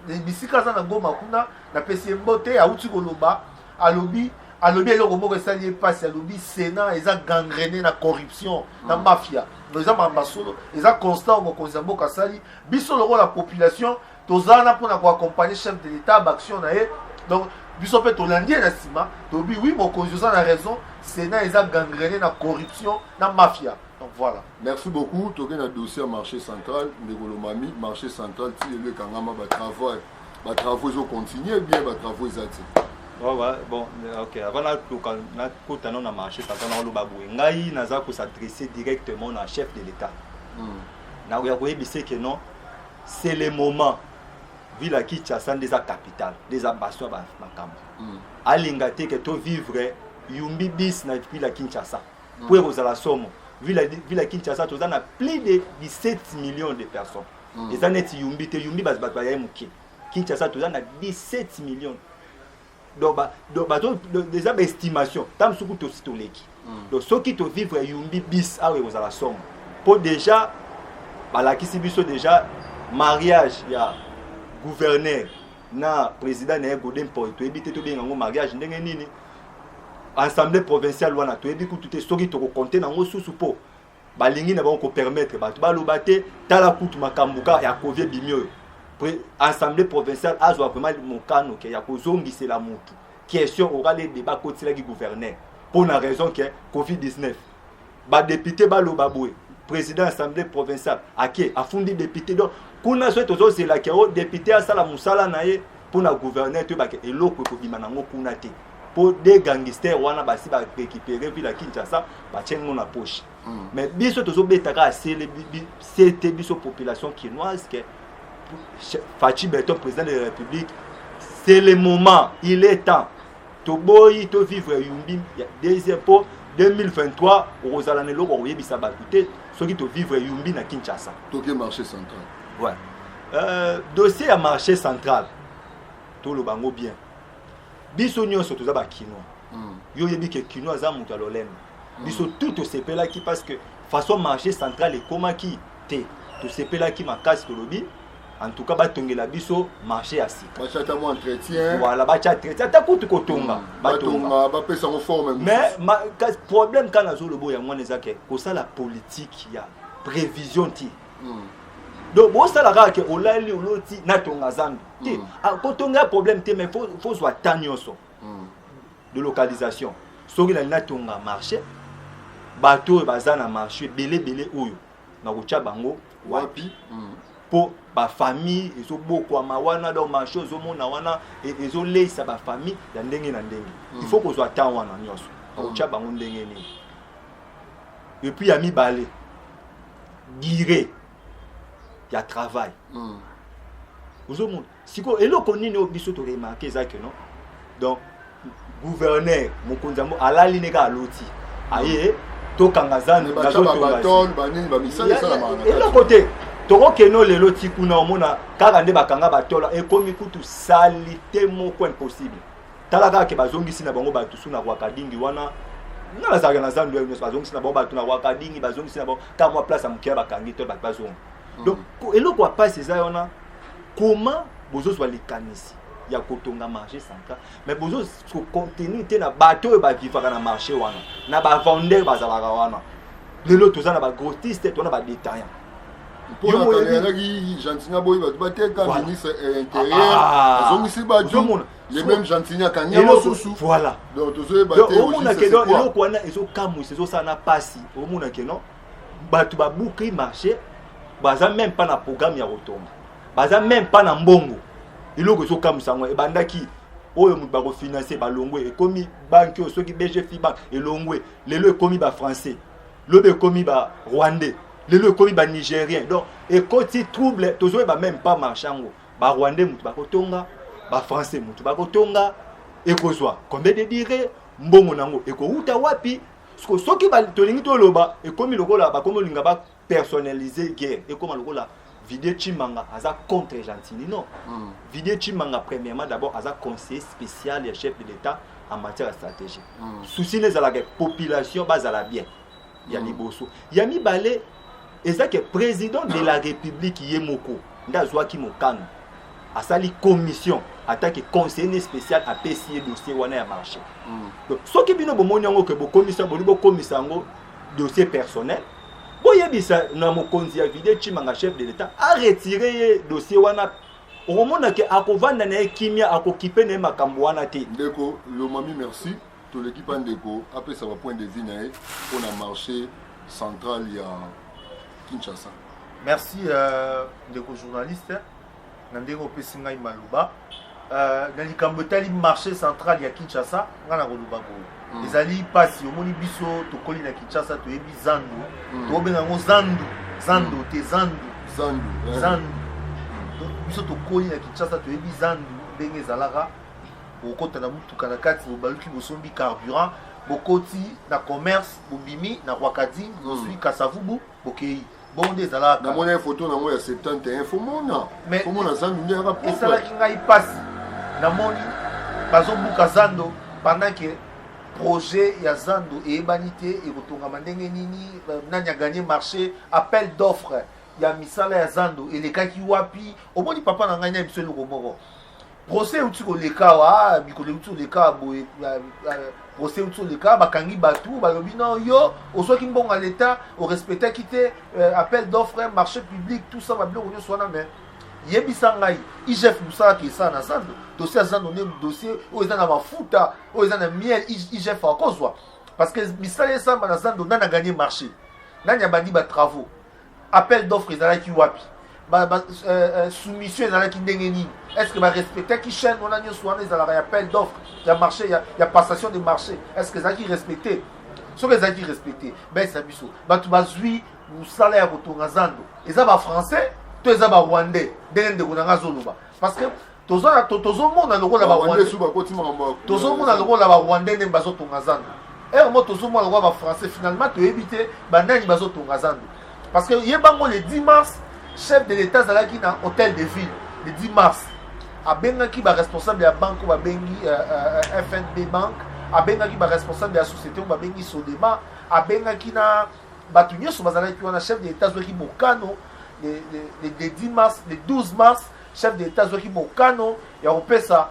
bisika aza na Goma kuna na pesi mbote auti koloba alobi alobi eloko moko esali epasi alobi Sénat eza gangrené na corruption na mafia eza mambasolo eza constant mokonzi ya mboka asali biso lokola population tozala mpona koaccompagner chef de l'état baction na ye donc biso mpe tolandi ye na nsima tobi oui mokonzi oza na raison Sénat eza gangrené na corruption na mafia. Donc voilà. Merci beaucoup. Toké na dossier marché central, Ndekolo Mami, marché central, ti le kangama ba travaux ils ont continué bien ba travaux ils ati. Ouais, bon, ok. Avant na kota na marché central na loba boye. Ngai naza ko s'adresser directement na chef de l'état. Na ya ko yebise que non, c'est le moment ville à Kinshasa des capitale, des ambassades ba makamba. Alinga te que to vivre yumbi bis na ville à Kinshasa. Pour aux somme. Ville à Kinshasa, tu as plus de 17 millions de personnes. Et ça n'est yumbi te yumbi bas bataya muki. Kinshasa, tu as 17 millions. Donc déjà estimation. Tam suku to sitoleki. Donc ceux qui te vivre yumbi bis a aux la somme. Pour déjà la kisibiso déjà mariage ya gouverneur na président na Godin pour to éviter to bien ngo mariage ndenge nini. Assemblée provinciale wana to ebi kutu te soki to ko compter na ngo susu po balingi na ba ko permettre ba ba lobate tala kutu makambuka ya kovie bimio assemblée provinciale azwa vraiment mokano ke ya kozongisa la mutu question aura les débats kotila ki gouverneur pour la raison que Covid-19 ba député ba lobaboué président assemblée provinciale aké afundi député donc kuna so to c'est la ke o député asala musala na ye pour na gouverneur to ba ke eloko ko bimana ngo kuna te pour des gangsters wana basi ba récupérer ville à Kinshasa ba tient na poche mais biso tozo betaka c'était biso population quinoise que Fachi Beton président de la République c'est le moment il est temps to boyi to vivre yumbi deuxième pour 2023 ozala ne loko yebisa batute soki to vivre yumbi na Kinshasa toke marché central ouais dossier à marché central to lo bango bien biso nyonso toza ba kino yo yebi ke kino aza mutu alolem biso tout to sepela ki parce que façon marché central et comment qui te to sepela ki makasi to lobi en tout cas ba tongela biso marché à sika ba chata mo entretien voilà ba chata entretien ta kutu ko tonga ba tonga ba pesa en forme mais problème kana zo lobo ya mwana ezake ko sala politique ya prévision ti donc bon ça la que olali oloti na tonga zandu ti ko tonga problème te mais faut soit tanyoso de localisation soki na tonga marché bato bazana marché belé oyo na kocha bango wapi pour ba famille ezo boko mawana dans marché ezo mona wana ezo leisa ba famille ya ndenge na ndenge il faut ko soit tan wana nyoso kocha bango ndenge ni et puis ya mibale dire il y a travail. Siko eloko nini obiso to remarquer ça que non. Donc gouverneur mokonzambo alali neka aloti. Aye to kangazana na zo to baton banini ba misala sala mana. Eloko te to keno lelo ti kuna omona kaka nde bakanga batola e komi kutu salite moko impossible. Talaka ke bazongisi na bango batu suna kwa kadingi wana na za na zandu yo bazongisi na bango batu na kwa kadingi bazongisi na bango kama place amukia bakangi to bazongo. Donc eloko passe ça on a comment bozo soit les canisi ya kotonga marché central mais bozo ce contenu te na bateau ba vivre na marché wana na ba vendeur bazalaka wana lelo tozana ba grossiste tona ba détaillant pour la qui Jantina boy ba teka ministre intérieur azongisi ba les mêmes Jantina kanyama susu voilà donc tozo ba te omona ke donc eloko wana ezo kamu ezo sana pasi omona ke non batu ba boucler marché baza même pas na programme ya rotonga baza même pas na mbongo iloko so kamusango e bandaki oyo mutu bako financer balongwe ekomi banque o soki BGF bank elongwe lelo ekomi ba français lobe ekomi ba rwandais lelo ekomi ba nigérien donc ekoti trouble tozo ba même pas marchango ba rwandais mutu bako tonga ba français mutu bako tonga ekozwa combien de dire mbongo nango ekouta wapi soki ba tolingi to loba ekomi lokola ba komo linga ba personnaliser guerre et comment le la vidéo Chimanga aza contre Gentini non vidéo Chimanga premièrement d'abord aza conseiller spécial et chef de l'état en matière de stratégie souci les la population bazala bien ya liboso ya mi balé et ça que président de la république yemoko ndazwa ki mokano asali commission attaque conseiller spécial à PCA dossier wana ya marché. Donc ce qui bino bomoni yango que bokomisa bolibo komisa yango dossier personnel. Boyebisa na mokonzi ya Vidé Tshimanga chef de l'État a retiré dossier wana. Omona ke akovanda na kimia akokipe na makambo wana te. Ndeko le mami merci to l'équipe ndeko après ça va point de vue na pour na marché central ya Kinshasa. Merci ndeko journaliste na ndeko pesi ngai maluba na likambo tali marché central ya Kinshasa ngana koluba ko ezali pasi omoni biso tokoli na Kinshasa to yebi zandu to benga ngo zandu te zandu biso tokoli na Kinshasa to yebi zandu ndenge ezalaka okota na mutuka na kati bobaluki bosombi carburant bokoti na commerce bobimi na Rwakadi bosui Kasavubu bokei bonde ezalaka na mona photo na moya 71 fomona zandu nde aka propre esalaki ngai pasi na moni bazobuka zando pendant que projet ya zando eyebani te ekotongama ndenge nini nani a gagné marché appel d'offre ya misala ya zando elekaki wapi omoni papa na ngai na biso eloko moko procès uti koleka wa bikolo uti koleka boye procès uti koleka bakangi batu balobi non yo osoki mbongo l'état au respecter quitté appel d'offre marché public tout ça ba biloko nyonso wana mais yebisa ngai IGF musala ke ça na zando dossier zando ne dossier o eza na mafuta o eza na miel IGF akozwa parce que misala ça na zando nana gagné marché nani abandi ba travaux appel d'offre ezalaki wapi soumission ezalaki ndenge nini est-ce que ba respecter qui chaîne on a nyonso wana ezalaka appel d'offre ya marché ya passation de marché est-ce que ezalaki respecté so que ezalaki respecté ben ça biso batu bazwi musala ya kotonga zando eza ba français to eza ba rwandais ndenge ndeko nanga zoloba parce que tozomona lokola ba rwandais tozomona lokola ba rwandais ndenge bazotonga zando mo tozomona lokola ba français finalement toyebi te bandani bazotonga zando parce que yebango le 10 mars chef de l'état zalaki na hôtel de ville le 10 mars abengaki ba responsable ya banque ba bengi FNB bank abengaki ba responsable ya société ba bengi Sodema abengaki na batu nyonso bazalaki wana chef de l'état zwaki mokano le 10 mars le 12 mars chef de l'état zwaki mokano ya kopesa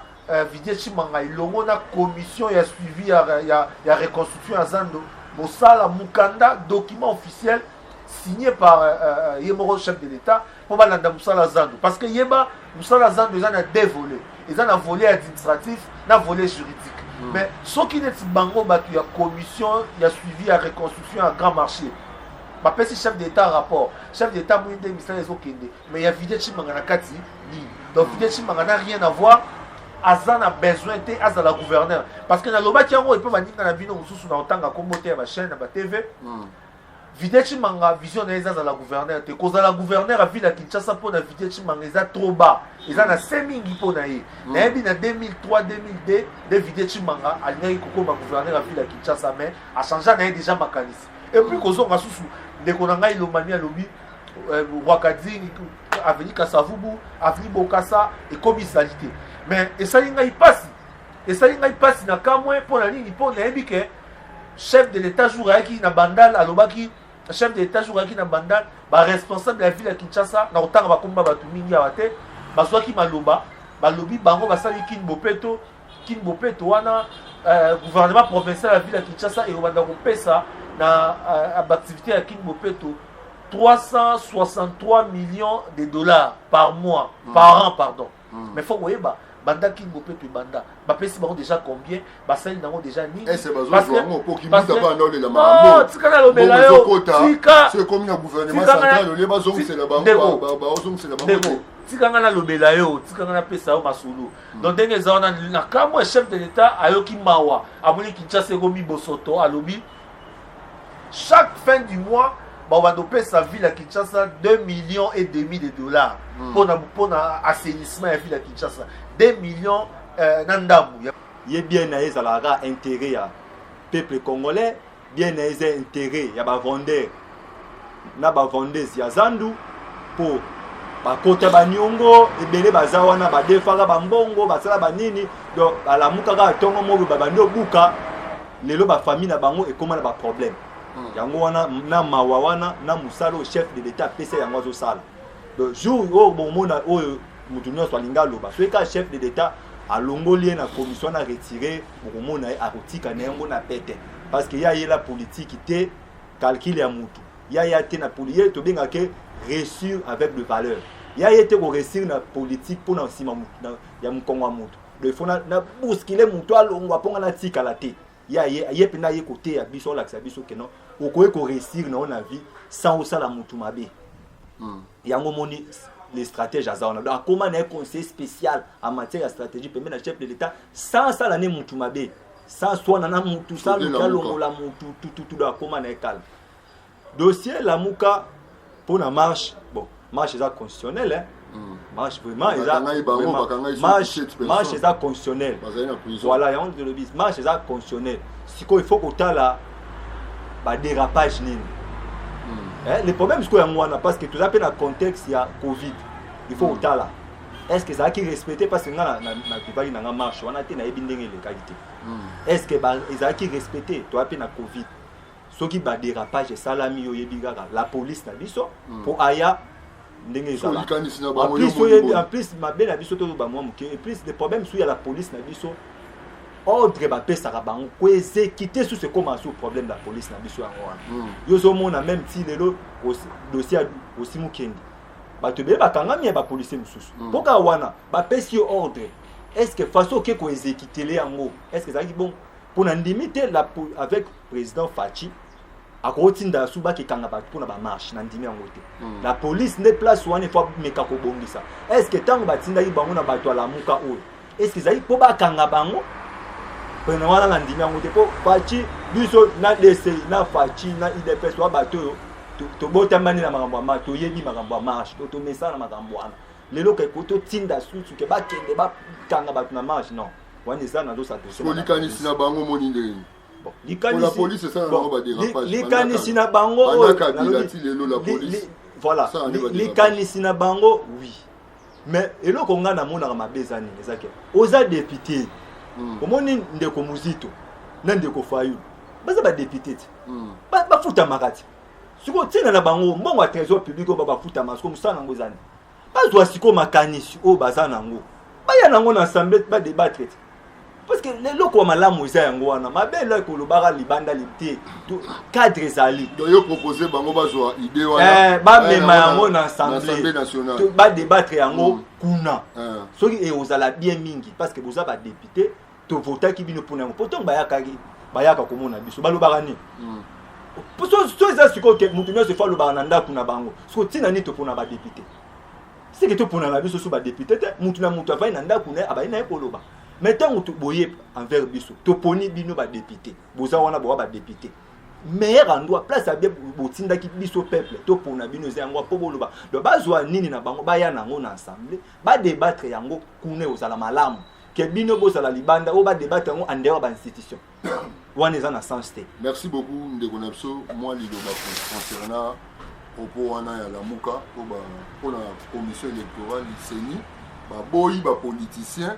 Vidé Tshimanga ilongo na commission ya suivi ya reconstruction ya zando mosala mukanda document officiel signé par Yemoro chef de l'État pour balanda musala zando parce que yeba musala zando ils en a deux volets ils en a volet administratif na volet juridique mais ce qui n'est bango batu ya commission ya suivi ya reconstruction à grand marché ba pesi chef d'État rapport chef d'État mwinde misala ezokende mais ya Vidé Tshimanga na kati ni donc Vidé Tshimanga n'a rien à voir azana besoin te azala gouverneur parce que na lobaki yango ipe baninga na bino mususu na otanga kombote ya ba chaîne na ba TV Vidé Tshimanga vision na eza la gouverneur te kozala gouverneur a ville à Kinshasa pour na Vidé Tshimanga eza trop bas eza na semingi pour na ye na yebi na 2003 2002 de Vidé Tshimanga alingaki kokoma gouverneur a ville à Kinshasa mais a changé na ye déjà makanisi et puis kozonga susu ndeko na ngai lomani alobi Rwakadi avenue Kasavubu avenue Bokassa et commisalité mais esali ngai pasi na kamwe pour na nini pour na yebi ke chef de l'état jouraki na bandal alobaki chef de l'état jouraki na bandal ba responsable de la ville ya Kinshasa na otanga bakomba batu mingi awate bazwaki maloba balobi bango basali kinbopeto wana gouvernement provincial de la ville ya Kinshasa et obanda kopesa na activité ya kinbopeto 363 millions de dollars par mois par an pardon mais faut koyeba banda kinbopeto banda bapesi bango déjà combien basali nango déjà nini c'est parce que tikana lobela yo c'est comme na gouvernement central le bazongisela bango bazongisela bango tikanga na lobela yo tikanga na pesa yo masulu donc ndenge eza wana na kamwe chef de l'état ayoki mawa amoni Kinshasa ekomi bosoto alobi chaque fin du mois bando pesa ville à Kinshasa 2,5 millions de dollars pour na assainissement ya ville à Kinshasa 2 millions nandamu ye bien na ezalaka intérêt ya peuple congolais bien na eza intérêt ya ba vendeur na ba vendeuse ya zandu pour bakota baniongo ebele baza wana badefaka bambongo basala banini donc balamukaka tongo moko babandi obuka lelo ba famille na bango ekoma na ba problème yango wana na mawa wana na musalo chef de l'état pesa yango azosala donc jour o bomona oyo mutunyo so linga loba so ka chef de l'état a longoli na commission na retirer bokomona a rotika na yango na pete parce que ya la politique té calcul ya mutu ya té na politique to benga ke réussir avec de valeur ya été ko réussir na politique pour na sima mutu ya mkongo mutu le fona na bousculer mutu alongwa ponga na tika la té ya pena ye côté ya biso la biso ke non okoye ko réussir na on vie sans osala mutu mabe yango moni les stratèges à Zana. Donc, comment un conseil spécial en matière de stratégie permet à chef de l'État sans ça l'année Moutoumabé, sans soit nana Moutou, sans le calme la Moutou, tout dans comment un calme. Dossier la Mouka pour la marche, bon, marche est constitutionnelle, hein. Marche vraiment, marche est constitutionnelle. Voilà, il y a de le bis, marche est constitutionnelle. Si il faut qu'on t'a là, bah dérapage nini. Le problème c'est que parce que tout ça dans le contexte il y a Covid. Il faut autant là. Est-ce que ça qui respecté parce que na kibali na marche on a été na ebindenge les qualités. Est-ce que ça qui respecté toi pe na Covid. Ce qui ba dérapage salami yo yebiga la police na biso pour aya ndenge ça. En plus ma belle na biso to ba moi et plus le problème c'est il y a la police na biso ordre ba pesa ka bango ko exécuter sur ce comment sur problème de la police na biso yango yo zo mona même si lelo dossier aussi mukendi ba to be ba kanga mi ba policier mususu poka wana ba pesi ordre est-ce que façon que ko exécuter les yango est-ce que ça dit bon pour na limiter la avec président Fachi a ko tinda suba ki kanga ba pour na ba marche na ndimi yango te la police ne place wana faut meka ko bongisa est-ce que tango ba tinda bango na ba to la muka o est-ce que ça dit po ba kanga bango pena wana na ndimi yango te po Fachi biso na DC na Fachi na IDPS wa bato to botamani na makambo ma to yebi makambo marche to mesa na makambo wana lelo ke ko to tinda sutu ke ba kende ba kanga bato na marche non wana ça na do sa to likanisi na bango moni ndeni bon likanisi la police ça na ba dérapage likanisi na bango la police voilà likanisi na bango oui mais eloko nga na mona ma bezani ezake oza député omoni ndeko muzito na ndeko fayu baza ba député ba futa makati siko tina na bango mbongo trésor public ba futa masko musana ngozani bazwa siko makanisi o baza nango baya nango na assemblée ba débattre parce que les loko malamu za yango wana mabele ko lobara libanda libté cadre zali donc yo proposer bango bazwa idée wana ba mema yango na assemblée nationale ba débattre yango kuna soki e ozala bien mingi parce que boza ba député to vota ki bino pona pourtant bayaka komona biso balobaka ni so ça siko ke mutu nyo se fa lobaka na ndako na bango so tina ni to pona ba député c'est que to pona na biso so ba député te mutu na mutu avai na ndako na abai na koloba mais tant mutu boye envers biso to poni bino ba député boza wana bo ba député meilleur endroit place a bien botinda ki biso peuple to pona bino za yango po boloba do bazwa nini na bango baya nango na assemblée ba débattre yango kuna ozala malamu que bino bozala libanda o ba débattre yango en dehors ba institution wana eza na sens te. Merci beaucoup ndeko na biso moi liloba concernant propos wana ya lamuka pour la commission électorale CENI ba boyi ba politicien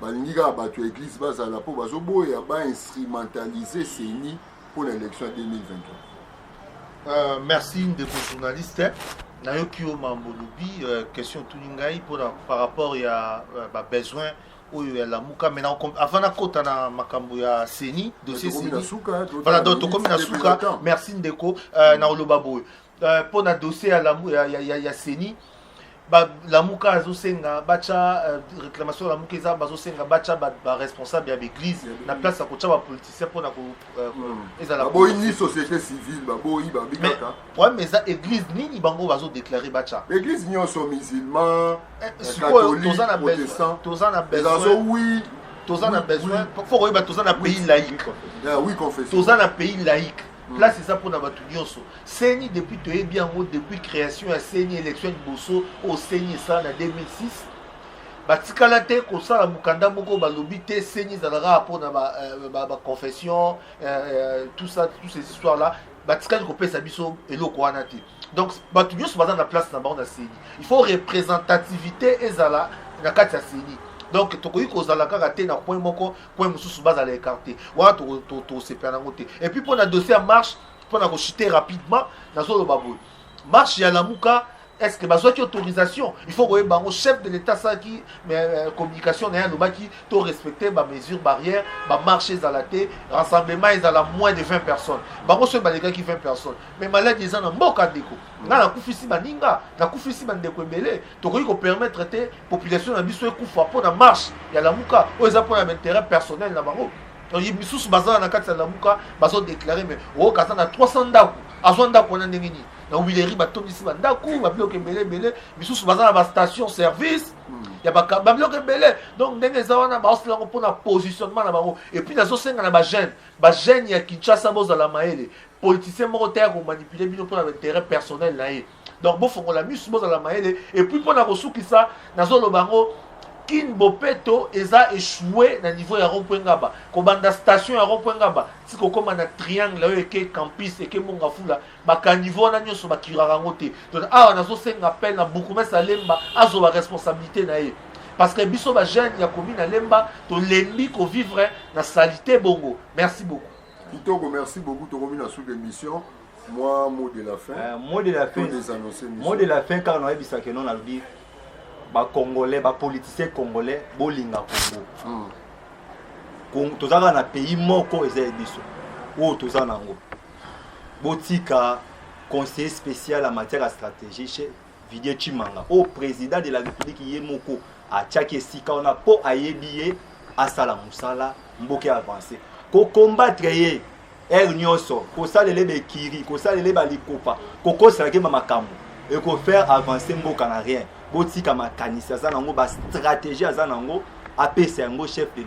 balingi ka bato église bazala po bazo boya ba instrumentaliser CENI pour l'élection 2023. Merci ndeko journaliste nayoki o mambolobi question tuningai par rapport ya ba besoin oyo ya lamuka maintenant avant na kota na makambo ya CENI dossier CENI voilà donc to komi na suka merci ndeko na oloba boyo pour na dossier ya lamuka ya CENI ba lamuka azosenga bacha réclamation lamuka eza bazosenga bacha ba responsable ya l'église na place ya kocha ba politicien pour na ko eza la boyi ni société civile ba boyi ba bikaka ouais mais ça église nini bango bazo déclarer bacha église nyonso musulman catholique protestant tozana besoin oui tozana besoin faut que tozana pays laïque oui confession tozana pays laïque là c'est ça pour na batu nyonso CENI depuis to bien depuis création ya CENI élection bosso au CENI ça en 2006 batikala te ko sala mukanda moko balobi te CENI zalaka pour na ba confession tout ça toutes ces histoires là batikala ko pesa biso eloko wana te donc batu nyonso baza na place na bango na CENI il faut représentativité ezala na kati ya CENI. Donc tokoyi kozala kaka te na point moko point mususu bazala écarté wa to sepana ngote et puis pour na dossier marche pour na ko chuter rapidement na solo baboy marche ya lamuka est-ce que besoin d'autorisation? Il faut que le chef de l'État ça qui communication n'a pas qui doit respecter les mesures barrières, les marches à la tête, rassemblement ils ont moins de 20 personnes. Bango ce les gars qui 20 personnes. Mais malade ils ont mboka deko. Na la kufisi baninga, na kufisi bandeko belé. To ko permettre traiter population na biso ekufa pour la marche, il y a la muka, ils ont pour intérêt personnel na bango. Donc il sous bazar na kati la muka, bazo déclarer mais o kasa na 300 ndaku, azwa ndaku na ndengini. Na Wileri batondisi bandaku ba bloqué belé bisusu baza na station service ya ba bloqué belé donc ndenge zawana ba osela pour na positionnement na bango et puis nazo senga na ba jeune ya Kinshasa boza la maele politicien moko terre ko manipuler bino pour intérêt personnel na ye donc bo fongo la misu boza la maele et puis pour na kosukisa nazo lo bango Kin Bopeto eza échoué na niveau ya rond-point ngaba kobanda station ya rond-point ngaba siko koma na triangle là eke campus eke monga fula ba niveau na nyoso ba kirara ngote donc ah nazo senga appel na Bourgmestre Alemba azo ba responsabilité na ye parce que biso ba jeune ya commune Alemba to lembi ko vivre na salité bongo. Merci beaucoup. Kitoko, merci beaucoup to commune na sous l'émission. Moi mot de la fin. Mot de la fin. Mot de la fin car on a bisa que non a dit ba congolais ba politiciens congolais bolinga Congo tozaka na pays moko eza biso o tozana nango botika conseiller spécial en matière de stratégie chez Didier Chimanga au président de la République yemoko a tchaki sika on a po ayebiye asala musala mboke avancer ko combattre ye nyonso ko salele be kiri ko salele ba likopa ko kosalake makambo et ko faire avancer mboka na rien botika makanisi aza nango ba stratégie aza nango apesa yango chef de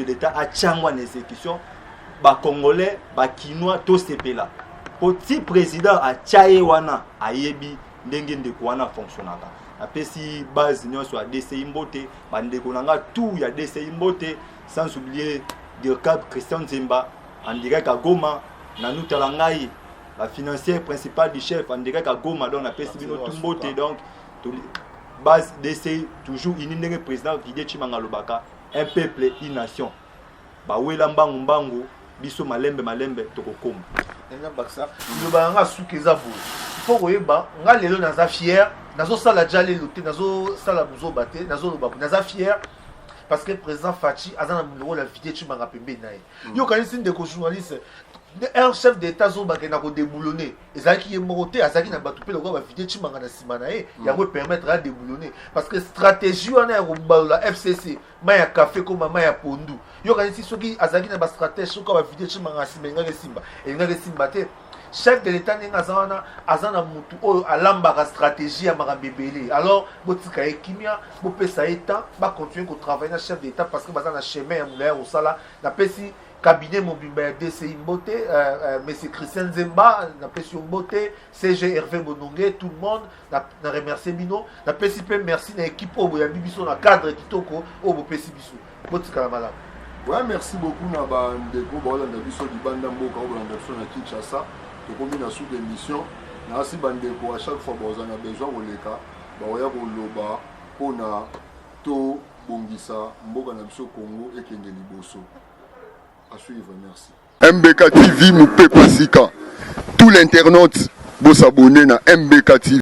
l'état a tchangwa na exécution ba congolais ba kinois to sepela petit président a tchaye wana ayebi ndenge ndeko wana fonctionnaka apesi base nyonso a DCI Mbote bandeko nanga tout ya DCI Mbote sans oublier de cap Christian Nzemba en direct à Goma na Nutalangai la financière principale du chef en direct à Goma donc apesi bino tout Mbote donc base d'essayer toujours une président Didier Chimanga Lobaka un peuple une nation ba wela mbangu biso malembe tokokoma ena baksa lobanga sukeza bo faut koyeba nga lelo naza fier nazo sala jale loté nazo sala buzo baté nazo lobako naza fier parce que président Fachi azana mundoko la Didier Chimanga pembe naye yo kanisi ndeko journaliste un chef d'état zo bakena ko déboulonner ezaki ye moroté azaki na batu pe lokwa ba Didier Chimanga na simana ye ya ko permettre à déboulonner parce que stratégie wana ya la FCC maya café comme maya pondu yo kanisi soki azaki na ba stratège soka ba Didier Chimanga simenga ke simba enga ke simba te chef de l'état ninga azana mutu oyo alamba ka stratégie ya makabebele alors botika ekimia bopesa état ba continuer ko travailler na chef d'état parce que bazana chemin ya mulaya osala na pesi cabinet mobimba DCI Mbote, M. Christian Nzemba, na Pession Mbote, CG Hervé Bonongue, tout le monde, na remercié Bino, na PCP merci na équipe Obo ya Bibiso na cadre kitoko Obo Pesibiso. Botika malade. Ouais, merci beaucoup na ba ndeko ba Holanda biso di banda mboka Holanda biso na Kinshasa. To komi na sous d'émission. Na si bandeko à chaque fois ba ozana besoin oleka, ba oya ko loba pona to bongisa mboka na biso Congo ekende liboso. À suivre, merci. MBK TV, Moupé Pasika. Tout l'internaute, vous s'abonner à MBK TV.